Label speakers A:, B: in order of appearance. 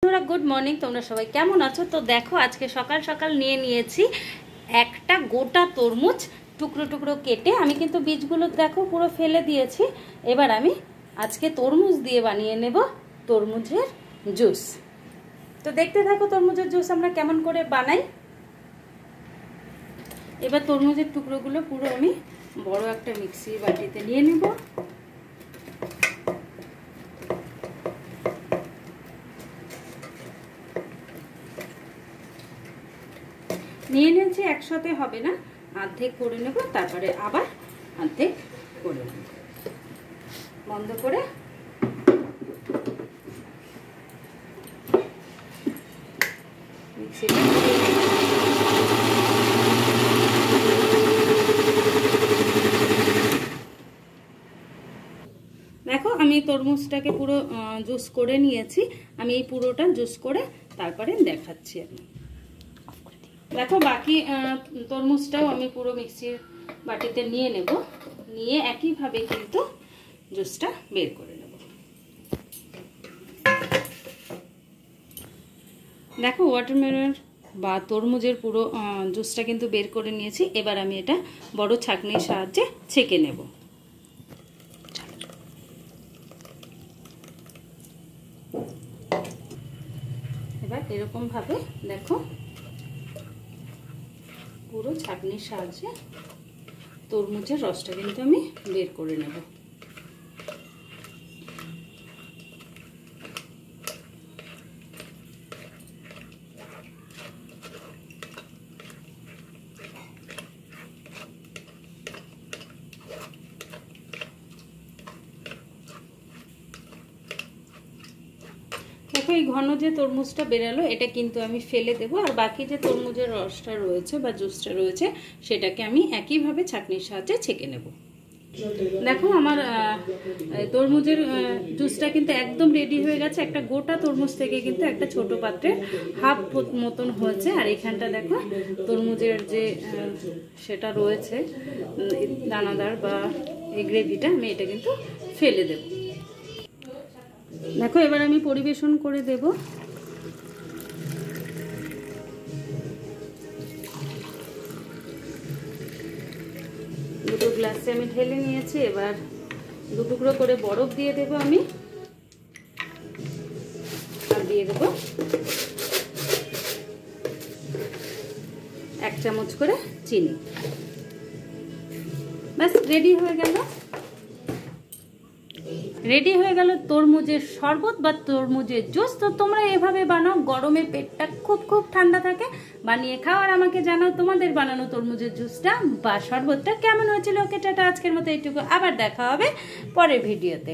A: বন্ধুরা good morning, তোমরা সবাই কেমন আছো? তো দেখো আজকে সকাল সকাল নিয়েছি একটা গোটা তরমুজ টুকরো টুকরো কেটে। আমি কিন্তু বীজগুলো দেখো পুরো ফেলে দিয়েছি। এবার আমি আজকে তরমুজ দিয়ে বানিয়ে নেব তরমুজের জুস। তো দেখতে থাকো তরমুজের জুস আমরা কেমন করে বানাই। এবার তরমুজের টুকরোগুলো পুরো আমি বড় একটা মিক্সির বাটিতে নিয়ে নেব। নিয়ে নিয়েছি, একসাথে হবে না, অর্ধেক করে নেব, তারপরে আবার অর্ধেক করে নেব। বন্ধ করে মিক্সিতে দেখো আমি তরমুজটাকে পুরো জুস করে নিয়েছি। আমি এই পুরোটা জুস করে তারপরে দেখাচ্ছি। আমি দেখো বাকি তরমুজটাও আমি পুরো মিক্সির বাটিতে নিয়ে নেব, নিয়ে একইভাবে কিন্তু জুসটা বের করে নেব। দেখো ওয়াটারমেলন বা তরমুজের পুরো জুসটা কিন্তু বের করে নিয়েছি। এবার আমি এটা বড় ছাঁকনির সাহায্যে ছেঁকে নেব। এবার এরকম ভাবে দেখো পুরো ছাঁকনির সাহায্যে তরমুজের রসটা কিন্তু আমি বের করে নেব। দেখো এই ঘন যে তরমুজটা বেরালো এটা কিন্তু আমি ফেলে দেব, আর বাকি যে তরমুজের রসটা রয়েছে বা জুসটা রয়েছে সেটাকে আমি একইভাবে ছাঁকনির সাহায্যে ছেঁকে নেব। দেখো আমার তরমুজের জুসটা কিন্তু একদম রেডি হয়ে গেছে। একটা গোটা তরমুজ থেকে কিন্তু একটা ছোট পাত্রে হাফ মতন হয়েছে। আর এখানটা দেখো তরমুজের যে সেটা রয়েছে দানাদার বা এই গ্রেভিটা, আমি এটা কিন্তু ফেলে দেব। দেখো এবার আমি পরিবেশন করে দেব। দুটো গ্লাসে আমি ঢেলে নিয়েছি। এবার দু টুকরো করে বরফ দিয়ে দেব আমি, আর দিয়ে দেব 1 চামচ করে চিনি। ব্যাস রেডি হয়ে গেল। রেডি হয়ে গেল তরমুজের শরবত বা তরমুজের জুস। তো তোমরা এভাবে বানাও, গরমে পেটটা খুব খুব ঠান্ডা থাকে, বানিয়ে খাও আর আমাকে জানাও তোমাদের বানানো তরমুজের জুসটা বা শরবতটা কেমন হয়েছিল। ওকে টাটা, আজকের মতো এইটুকু, আবার দেখা হবে পরের ভিডিওতে।